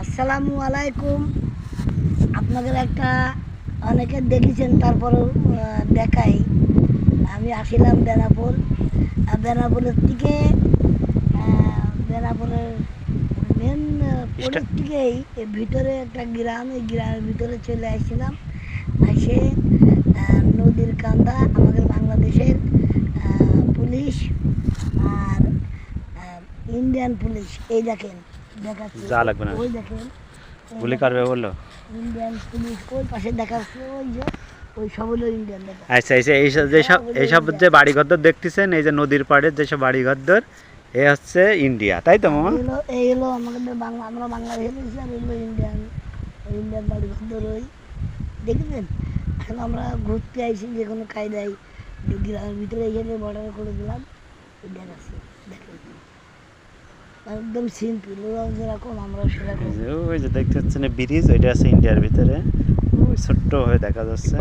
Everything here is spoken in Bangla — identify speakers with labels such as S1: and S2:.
S1: আসসালামু আলাইকুম। আপনাদের একটা অনেকে দেখেছেন, তারপরেও দেখাই। আমি আসিলাম বেনাপোল। বেনাপোলের থেকে বেনাপোলের মেন পোলের থেকেই ভিতরে একটা গ্রাম, এই গ্রামের ভিতরে চলে আসছিলাম। এসে নদীর কান্দা আমাদের বাংলাদেশের পুলিশ আর ইন্ডিয়ান পুলিশ, এই দেখেন দেখাচ্ছি,
S2: যা লাগবে না,
S1: ওই দেখেন
S2: গুলি করবে বললো।
S1: ইন্ডিয়ান পুলিশ ওই পাশে দেখাচ্ছে, ওই যে ওই সব হলো ইন্ডিয়ান দেখা।
S2: আচ্ছা আচ্ছা, এইসব যে বাড়িঘর দেখতেছেন, এই যে নদীর পাড়ে যেসব বাড়িঘর, এ হচ্ছে ইন্ডিয়া, তাই তো মামা?
S1: এই হলো আমাদের বাংলা, আমরা বাংলাদেশে রয়েছি, আর এগুলো ইন্ডিয়ান, ইন্ডিয়ান বাড়ি ঘর ওই দেখেছেন। এখন আমরা ঘুরতে আইছি যে কোনো কায়দায় গ্রামের ভিতরে এখানে বর্ডার করে দিলাম, ইন্ডিয়ান আছে দেখেন, একদম সিম্পল। ওরাও যেরকম আমরাও সেরকম।
S2: ওই যে দেখতে পাচ্ছেন ব্রিজ, ওইটা আছে ইন্ডিয়ার ভিতরে, ওই ছোট্ট হয়ে দেখা যাচ্ছে।